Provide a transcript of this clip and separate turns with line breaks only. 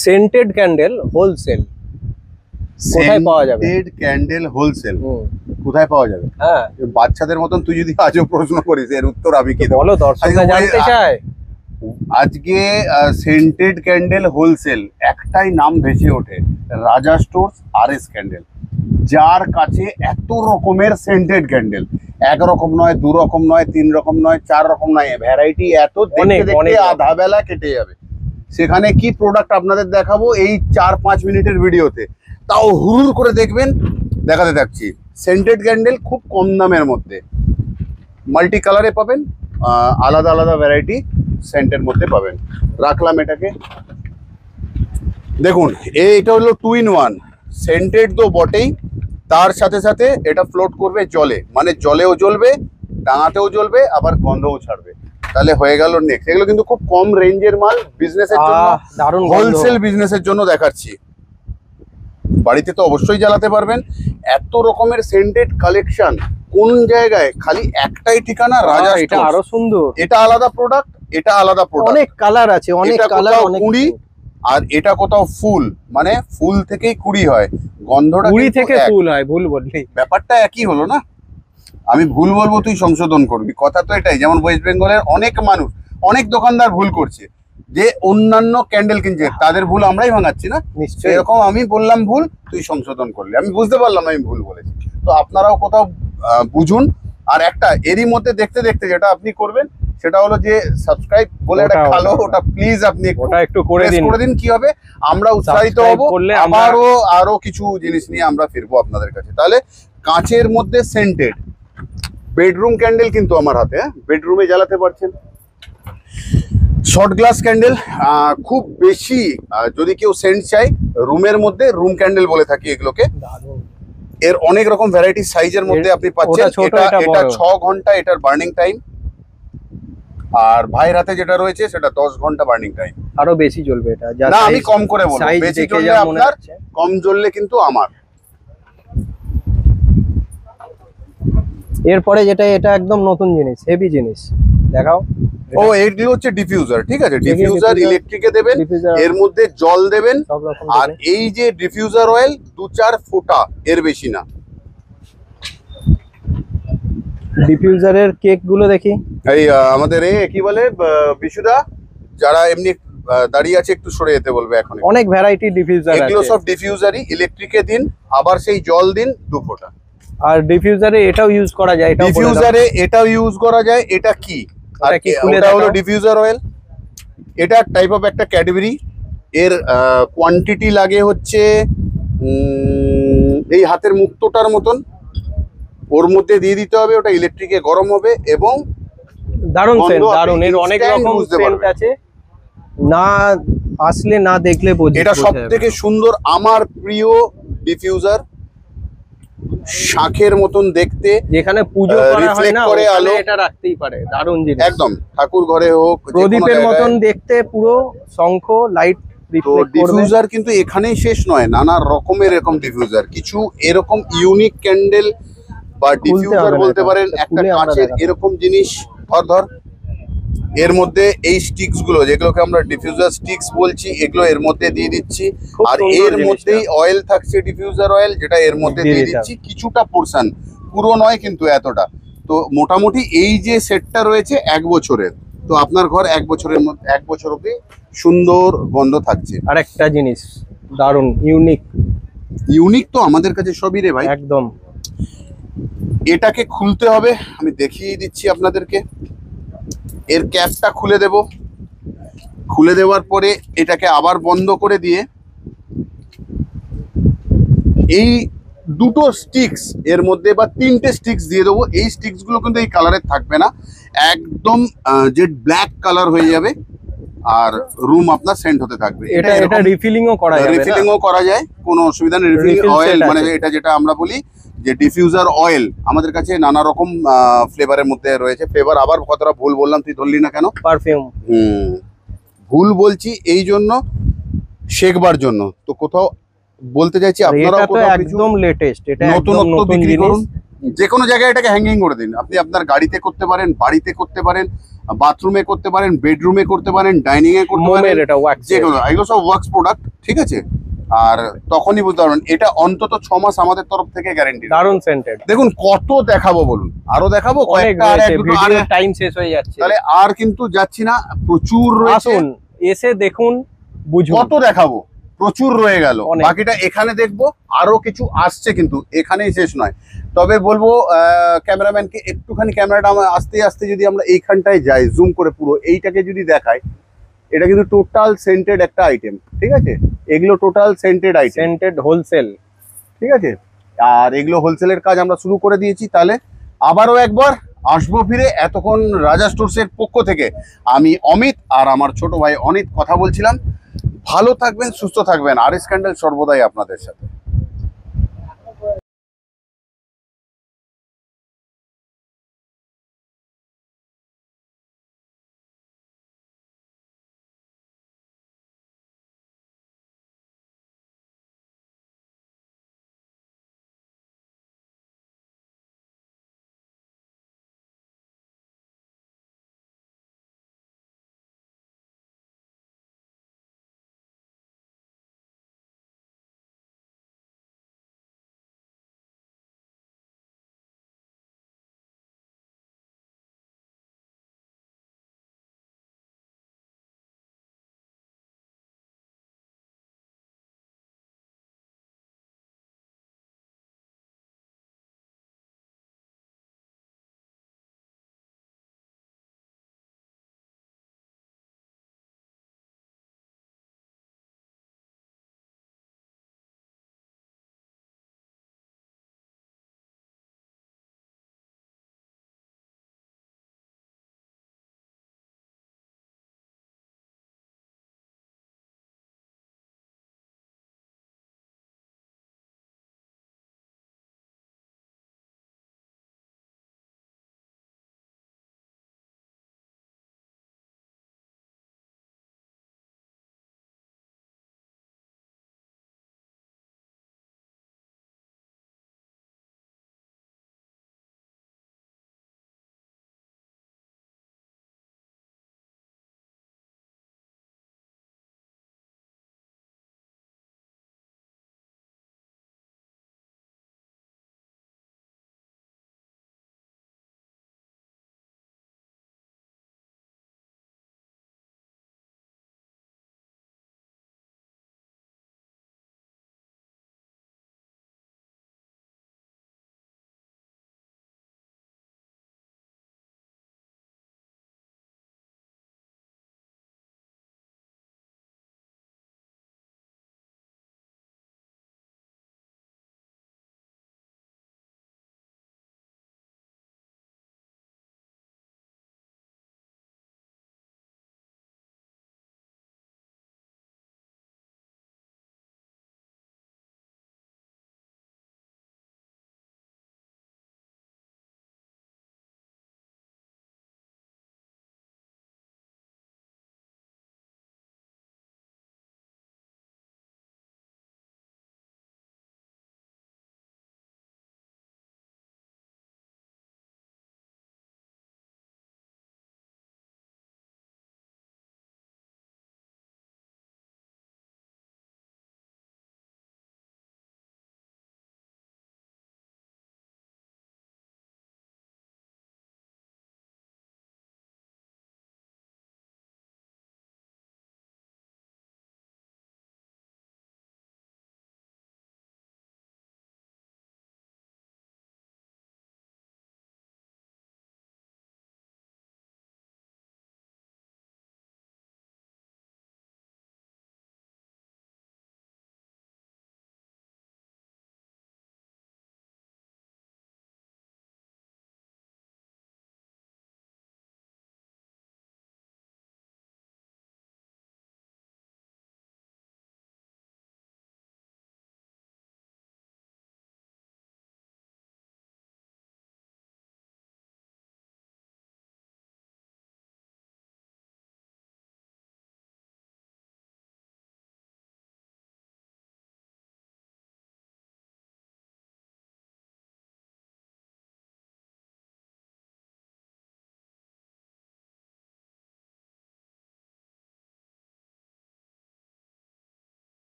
Scented candle wholesale কোথায় পাওয়া যাবে?
সেন্টেড ক্যান্ডেল হোলসেল কোথায় পাওয়া যাবে?
হ্যাঁ,
বাচ্চাদের মতন তুই যদি আজও প্রশ্ন করিস এর উত্তর আমি কি দেব?
বলো, দর্শকরা জানতে চায়।
আজকে সেন্টেড ক্যান্ডেল হোলসেল একটাই নাম ভেসে ওঠে, রাজা স্টোরস RS ক্যান্ডেল, যার কাছে এত রকমের সেন্টেড ক্যান্ডেল, এক রকম নয়, দু রকম নয়, তিন রকম নয়, চার রকম নয়, ভ্যারাইটি এত, দেখতে দেখতে আধা বেলা কেটে যাবে। সেখানে কি প্রোডাক্ট আপনাদের দেখাবো এই 4-5 মিনিটের ভিডিওতে, তাও হুড় করে দেখবেন। দেখাতে থাকছি সেন্টেড ক্যান্ডেল খুব কম দামের মধ্যে, মাল্টি কালারে পাবেন, আলাদা আলাদা ভ্যারাইটি সেন্টের মধ্যে পাবেন। রাখলাম এটাকে, দেখুন এটা হলো 2 in 1 সেন্টেড তো বটেই, তার সাথে সাথে এটা ফ্লোট করবে জলে, মানে জলেও জ্বলবে, ডাঙাতেও জ্বলবে, আবার গন্ধও ছাড়বে, তাহলে হয়ে গেল নেক্সট। এগুলো কিন্তু খুব কম রেঞ্জের মাল, বিজনেসের জন্য,
দারুণ
হোলসেল বিজনেসের জন্য দেখাচ্ছি। বাড়িতে তো অবশ্যই জ্বালাতে পারবেন। এত রকমের সেন্টেড কালেকশন, কোন জায়গায় খালি একটাই ঠিকানা, রাজা।
এটা আরো সুন্দর,
এটা আলাদা প্রোডাক্ট, এটা আলাদা প্রোডাক্ট,
অনেক কালার আছে, অনেক কালার, অনেক
কুড়ি, আর এটা কোথাও ফুল, মানে ফুল থেকেই কুড়ি হয়, গন্ধটা
কুড়ি থেকে ফুল হয়, ভুল বললি,
ব্যাপারটা একই হলো না। আমি ভুল বলবো, তুই সংশোধন করবি, কথা তো এটাই। যেমন ওয়েস্ট বেঙ্গলের অনেক মানুষ, অনেক দোকানদার ভুল করছে, যে অন্যান্য ক্যান্ডেল কিনছে, তাদের ভুল আমরাই ভাঙাচ্ছি না?
নিশ্চয়ই।
এরকম আমি বললাম ভুল, তুই সংশোধন করলি, আমি বুঝতে পারলাম আমি ভুল বলেছি। তো আপনারাও কোথাও বুঝুন। আর একটা এরই মধ্যে দেখতে দেখতে যেটা আপনি করবেন, সেটা হলো যে সাবস্ক্রাইব বলে একটা খালো, ওটা প্লিজ আপনি
একটু করে দিন।
কি হবে, আমরা উৎসাহিত হব, আরো কিছু জিনিস নিয়ে আমরা ফিরবো আপনাদের কাছে। তাহলে কাঁচের মধ্যে সেন্টেড বেডরুম ক্যান্ডেল কিন্তু আমার হাতে, বেডরুমে জ্বালাতে পারছেন। শর্ট গ্লাস ক্যান্ডেল, খুব বেশি যদি কেউ সেন্ট চাই, রুমের মধ্যে রুম ক্যান্ডেল বলে থাকি এগুলোকে। এর অনেক রকম ভ্যারাইটি সাইজের মধ্যে আপনি পাচ্ছেন। এটা 6 ঘন্টা এটার বার্নিং টাইম, আর ভাইয়ের হাতে যেটা রয়েছে সেটা 10 ঘন্টা বার্নিং টাইম।
আরো বেশি জ্বলবে এটা,
না আমি কম করে বলবো, বেশি জ্বললে আপনার, কম জ্বললে কিন্তু আমার।
এরপরে যেটা, এটা একদম নতুন জিনিস, হেভি জিনিস, দেখাও।
ও এগুলো হচ্ছে ডিফিউজার, ঠিক আছে, ডিফিউজার ইলেকট্রিকে দেবেন, এর মধ্যে জল দেবেন, আর এই যে ডিফিউজার অয়েল 2-4 ফোঁটা, এর বেশি না।
ডিফিউজারের কেক গুলো দেখি,
এই আমাদের কি বলে বিশুদা, যারা এমনি দাঁড়িয়ে আছে একটু সরে যেতে বলবে। এখন
অনেক ভ্যারাইটি ডিফিউজার আছে,
এগুলো সব ডিফিউজারই, ইলেকট্রিকে দিন, আবার সেই জল দিন 2 ফোঁটা। আর
ডিফিউজারে এটাও ইউজ করা যায়,
ডিফিউজারে এটাও ইউজ করা যায়। এটা কি? আর এটা হলো ডিফিউজার অয়েল, এটা টাইপ অফ একটা ক্যাডবেরি। এর কোয়ান্টিটি লাগে হচ্ছে এই হাতের মুক্তোটার মতন, ওর মধ্যে দিয়ে দিতে হবে, ওটা ইলেকট্রিকে গরম হবে, এবং
দারুণ সেন্ট, দারুণ। এর অনেক রকম সেন্ট আছে, না আসলে না দেখলে বোঝা।
এটা সবথেকে সুন্দর, আমার প্রিয় ডিফিউজার, শাঁখের মতন দেখতে,
যেখানে পুজো করা হয় না ওখানে এটা রাখতেই পারে, দারুণ জিনিস।
একদম ঠাকুর ঘরে হোক,
প্রদীপের মতন দেখতে, পুরো শঙ্খ লাইট রিফ্লেক্ট করবে।
ডিফিউজার কিন্তু এখানেই শেষ নয়, নানা রকমের এরকম ডিফিউজার, কিছু এরকম ইউনিক ক্যান্ডেল বা ডিফিউজার বলতে পারেন, একটা কাঁচের এরকম জিনিস। ধর এর মধ্যে এই স্টিক্স গুলো, যেগুলোকে আমরা ডিফিউজার স্টিক্স বলছি, এগুলো এর মধ্যে দিয়ে দিচ্ছি, আর এর মধ্যেই অয়েল থাকছে, ডিফিউজার অয়েল, যেটা এর মধ্যে দিয়ে দিচ্ছি কিছুটা পোরশন, পুরো নয় কিন্তু এতটা। তো মোটামুটি এই যে সেটটা রয়েছে 1 বছরের, তো আপনার ঘর 1 বছরের মধ্যে 1 বছর অবধি সুন্দর গন্ধ থাকছে।
আর একটা জিনিস দারুণ ইউনিক
তো আমাদের কাছে সবই রে ভাই,
একদম।
এটাকে খুলতে হবে, আমি দেখিয়ে দিচ্ছি আপনাদেরকে। এর ক্যাপটা খুলে দেব, খুলে দেওয়ার পরে এটাকে আবার বন্ধ করে দিয়ে এই 2টো স্টিক্স এর মধ্যে, বা 3টে স্টিক্স দিয়ে দেবো। এই স্টিক্স গুলো কিন্তু এই কালারের থাকবে না, একদম জেড ব্ল্যাক কালার হয়ে যাবে, আর রুম আপনার সেন্ট হতে থাকবে।
এটা রিফিলিংও করা যায়,
রিফিলিংও করা যায়, কোনো অসুবিধা নেই। রিফিলিং অয়েল মানে এটা যেটা আমরা বলি যে ডিফিউজার অয়েল, আমাদের কাছে নানা রকম ফ্লেভারের মধ্যে রয়েছে। ফ্লেভার আবার কতটা ভুল বললাম, তুই ধরলি না কেন?
পারফিউম।
ভুল বলছি এই জন্য, শেখবার জন্য। তো কোথাও বলতে চাইছি, আপনারাও কোথাও
একদম লেটেস্ট, এটা
নতুনত্ব বিক্রি করুন, যে কোনো জায়গায় এটাকে হ্যাঙ্গিং করে দিন। আপনি আপনার গাড়িতে করতে পারেন, বাড়িতে করতে পারেন, বাথরুমে করতে পারেন, বেডরুমে করতে পারেন, ডাইনিং এ করতে পারেন,
মোমের এটা ওয়াক্স,
যে কোনো, এগুলো সব ওয়ার্কস প্রোডাক্ট, ঠিক আছে। আর তখনই বুঝতে পারবেন এটা অন্তত 6 মাস আমাদের তরফ থেকে গ্যারান্টি।
দারুন সেন্টেড।
দেখুন কত দেখাবো বলুন, আরো দেখাবো
অনেক
কয়েকটা, আর
রয়েছে,
এক দুটো,
ভিডিওর টাইম শেষ হয়ে যাচ্ছে।
তাহলে আর কিন্তু যাচ্ছি না, প্রচুর রয়েছে।
আসুন এসে দেখুন, বুঝুন।
কত দেখাবো, প্রচুর রয়ে গেল,
অনেক।
বাকিটা এখানে দেখবো, আরো কিছু আসছে কিন্তু এখানেই শেষ নয়। তবে বলবো ক্যামেরাম্যানকে একটুখানি ক্যামেরাটা আস্তে আস্তে যদি আমরা এইখানটায় যাই, জুম করে পুরো এইটাকে যদি দেখাই, এটা কিন্তু টোটাল সেন্টেড একটা আইটেম, ঠিক আছে। এগুলো total scented item,
scented wholesale,
ঠিক আছে। আর এগুলো হোলসেলের কাজ আমরা শুরু করে দিয়েছি। তাহলে আবারও একবার আসবো ফিরে। এতক্ষণ রাজা স্টোরসের পক্ষ থেকে আমি অমিত আর আমার ছোট ভাই অনিত কথা বলছিলাম। ভালো থাকবেন, সুস্থ থাকবেন, আর এস ক্যান্ডেল সর্বদাই আপনাদের সাথে।